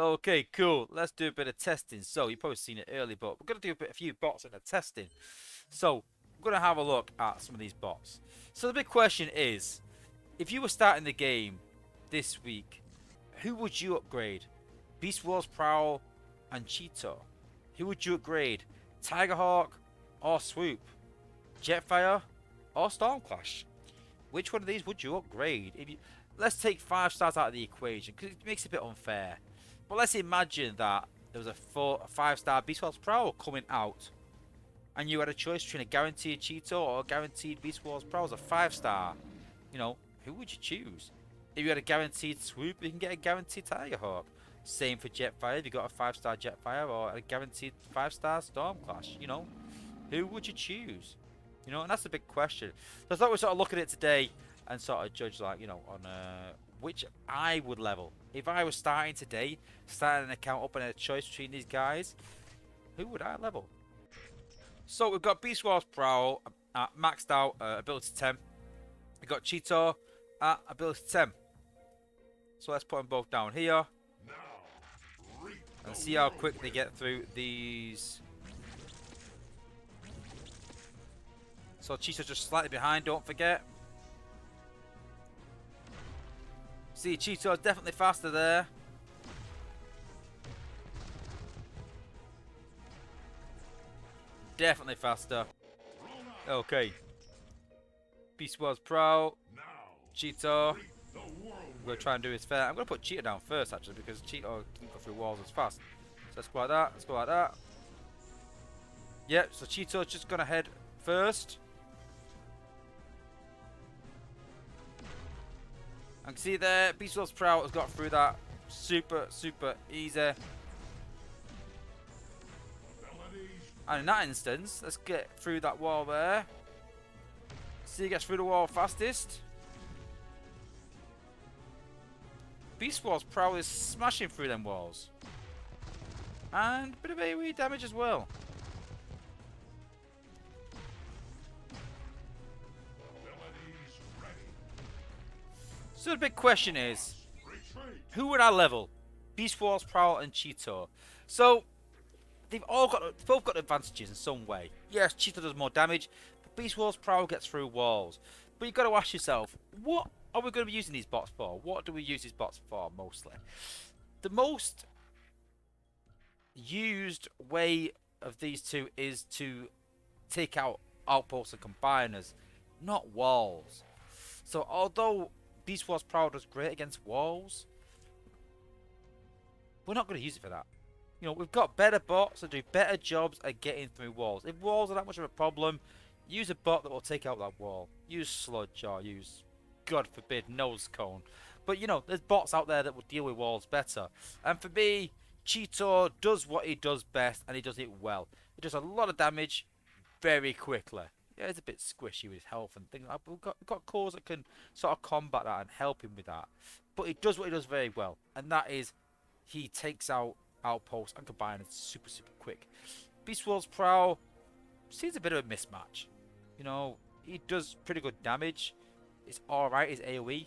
Okay, cool. Let's do a bit of testing. So you've probably seen it early, but we're gonna do a few bots in the testing. So we're gonna have a look at some of these bots. So the big question is, if you were starting the game this week, who would you upgrade? Beast Wars, Prowl, and Cheetor. Who would you upgrade? Tigerhawk or Swoop? Jetfire or Stormclash? Which one of these would you upgrade? If you, let's take 5 stars out of the equation because it makes it a bit unfair. But let's imagine that there was a 5-star Beast Wars Prowl coming out, and you had a choice between a guaranteed Cheetor or a guaranteed Beast Wars Prowl as a 5-star. You know, who would you choose? If you had a guaranteed Swoop, you can get a guaranteed Tigerhawk. Same for Jetfire. If you got a 5-star Jetfire or a guaranteed 5-star Stormclash, you know, who would you choose? You know, and that's the big question. So I thought we'd sort of look at it today and sort of judge, like, you know, on which I would level. If I was starting today, starting an account up and a choice between these guys, who would I level? So we've got Beast Wars Prowl at maxed out ability 10. We've got Cheetor at ability 10. So let's put them both down here. And see how quick they get through these. So Cheetor's just slightly behind, don't forget. See, Cheetor's definitely faster there. Definitely faster. Okay. Beast Wars Pro. Cheetor. I'm going to try and do his fair. I'm going to put Cheetor down first, actually, because Cheetor can go through walls as fast. So let's go like that. Let's go like that. Yep, so Cheetor's just going to head first. I can see there, Beast Wars Prowl has got through that super easy. And in that instance, let's get through that wall there. See who gets through the wall fastest. Beast Wars Prowl is smashing through them walls. And a bit of AoE damage as well. So the big question is, who would I level? Beast Wars, Prowl, and Cheetor. So they've both got advantages in some way. Yes, Cheetor does more damage, but Beast Wars, Prowl gets through walls. But you've got to ask yourself, what are we going to be using these bots for? What do we use these bots for mostly? The most used way of these two is to take out outposts and combiners, not walls. So although Beast Wars Prowl does great against walls, we're not going to use it for that. You know, we've got better bots that do better jobs at getting through walls. If walls are that much of a problem, use a bot that will take out that wall. Use Sludge or use, God forbid, Nose Cone. But, you know, there's bots out there that will deal with walls better. And for me, Cheetor does what he does best, and he does it well. He does a lot of damage very quickly. Yeah, it's a bit squishy with his health and things like that. But we've got cores that can sort of combat that and help him with that. But he does what he does very well, and that is he takes out outposts and combiners super quick. Beast Wars Prowl seems a bit of a mismatch. You know, he does pretty good damage. It's alright, his AoE.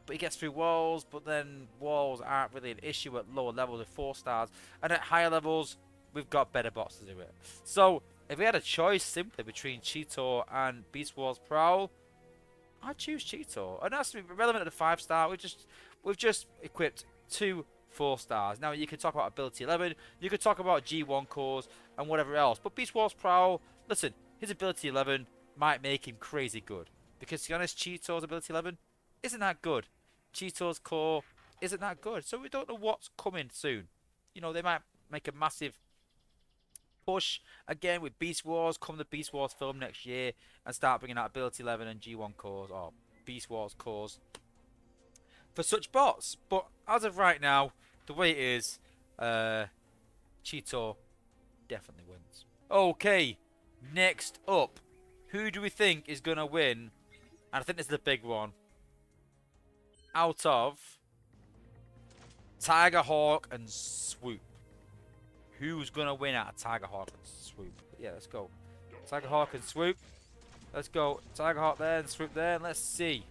But he gets through walls, but then walls aren't really an issue at lower levels of 4 stars. And at higher levels, we've got better bots to do it. So, if we had a choice simply between Cheetor and Beast Wars Prowl, I'd choose Cheetor. And that's relevant at the 5-star. We've just equipped 2 4 stars. Now you can talk about ability 11, you could talk about G1 cores and whatever else. But Beast Wars Prowl, listen, his ability 11 might make him crazy good. Because to be honest, Cheetor's ability 11 isn't that good. Cheetor's core isn't that good. So we don't know what's coming soon. You know, they might make a massive push again with Beast Wars, come the Beast Wars film next year, and start bringing out ability 11 and G1 cores or Beast Wars cores for such bots. But as of right now, the way it is, Cheetor definitely wins. Okay, next up, who do we think is going to win? And I think this is the big one. Out of Tigerhawk and Swoop. Who's going to win out of Tigerhawk and Swoop? Yeah, let's go. Tigerhawk and Swoop. Let's go. Tigerhawk there and Swoop there. And let's see.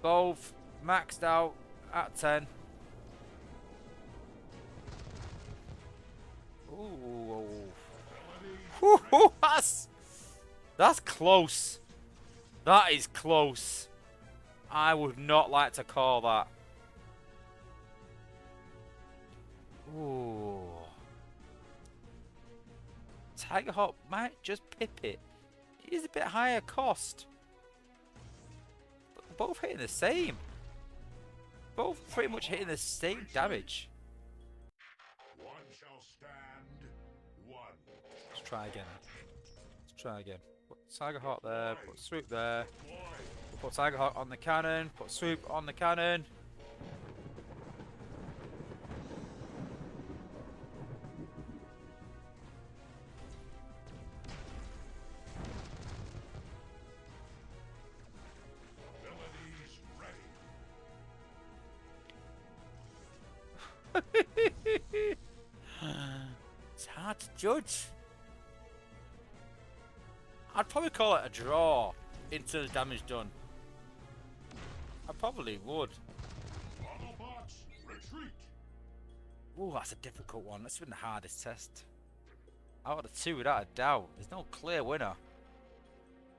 Both maxed out at 10. Ooh. Woo-hoo, that's close. That is close. I would not like to call that. Ooh. Tiger Hawk might just pip it. It is a bit higher cost. But both hitting the same. Both pretty much hitting the same damage. One shall stand, one. Let's try again. Let's try again. Put Tiger Hawk there, put Swoop there. Put Tiger Hawk on the cannon, put Swoop on the cannon. It's hard to judge. I'd probably call it a draw into the damage done. I probably would. Autobots, retreat. Ooh, that's a difficult one. That's been the hardest test. Out of the two, without a doubt. There's no clear winner.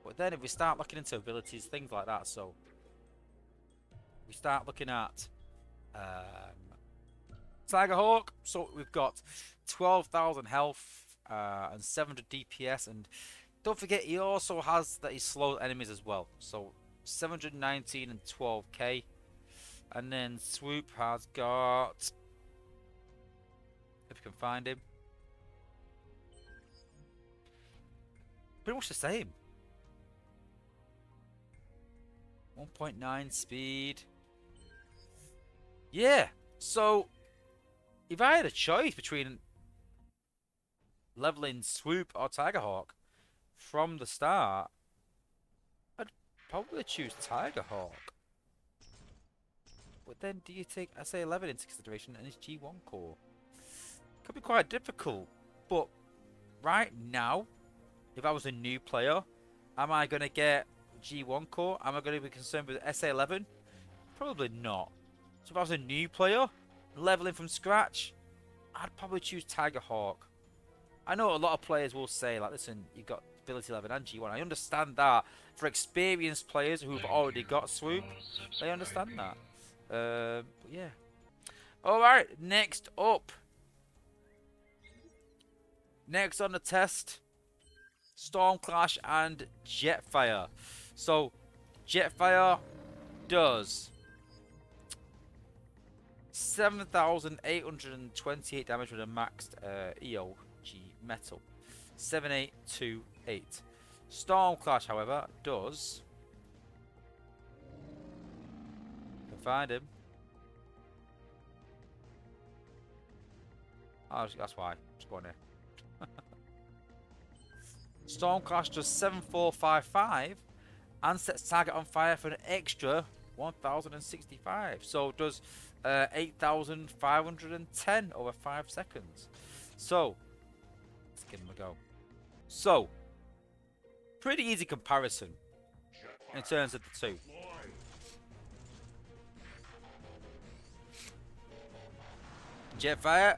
But then if we start looking into abilities, things like that, so we start looking at Tiger Hawk. So we've got 12,000 health and 700 DPS, and don't forget he also has that he slows enemies as well. So 719 and 12k. And then Swoop has got, if you can find him, pretty much the same. 1.9 speed. Yeah, so if I had a choice between leveling Swoop or Tiger Hawk from the start, I'd probably choose Tiger Hawk. But then do you take SA11 into consideration and his G1 core? Could be quite difficult. But right now, if I was a new player, am I going to get G1 core? Am I going to be concerned with SA11? Probably not. So if I was a new player, leveling from scratch, I'd probably choose Tiger Hawk. I know a lot of players will say, like, listen, you've got ability 11 and G1. I understand that. For experienced players who've already got Swoop, they understand that. But yeah. Alright, next up. Next on the test, Stormclash and Jetfire. So, Jetfire does 7,828 damage with a maxed EOG metal. 7828. Stormclash, however, does. I can find him. Oh, that's why. Just go on here. Stormclash does 7455 and sets target on fire for an extra 1065. So it does 8,510 over 5 seconds. So let's give him a go. So pretty easy comparison in terms of the two. Jetfire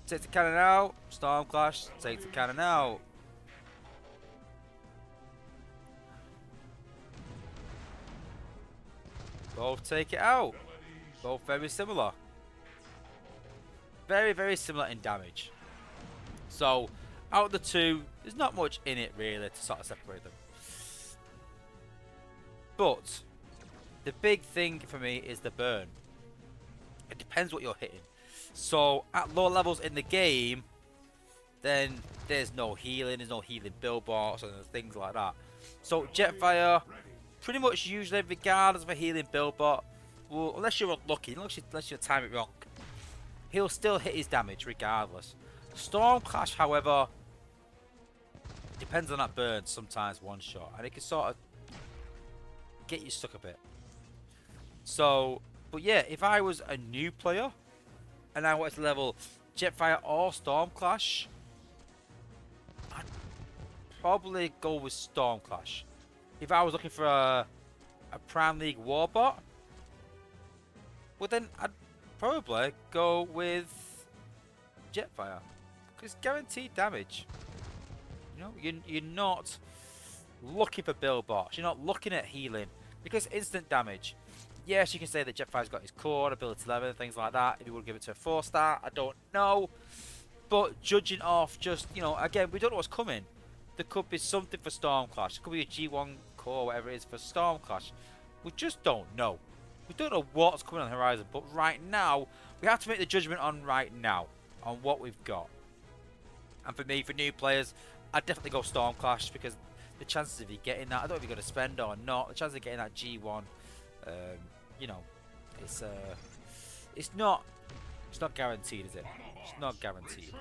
takes the cannon out. Stormclash takes the cannon out. Both take it out. Both very similar. Very, very similar in damage. So, out of the two, there's not much in it really to sort of separate them. But, the big thing for me is the burn. It depends what you're hitting. So, at low levels in the game, then there's no healing build bots and things like that. So, Jetfire, pretty much usually, regardless of a healing build bot, well, unless you're unlucky, unless you time it wrong, he'll still hit his damage regardless. Stormclash, however, depends on that burn, sometimes one shot, and it can sort of get you stuck a bit. So, but yeah, if I was a new player and I wanted to level Jetfire or Stormclash, I'd probably go with Stormclash. If I was looking for a Prime League Warbot, well then I'd probably go with Jetfire. Because it's guaranteed damage. You know, you're not looking for build bots. You're not looking at healing. Because instant damage. Yes, you can say that Jetfire's got his core, ability 11, things like that. If you would give it to a 4-star, I don't know. But judging off just, you know, again, we don't know what's coming. There could be something for Stormclash. There could be a G1 core, whatever it is, for Stormclash. We just don't know. We don't know what's coming on the horizon. But right now, we have to make the judgment on right now, on what we've got. And for me, for new players, I'd definitely go Stormclash because the chances of you getting that, I don't know if you're going to spend or not. The chances of getting that G1, you know, it's it's not guaranteed, is it? It's not guaranteed.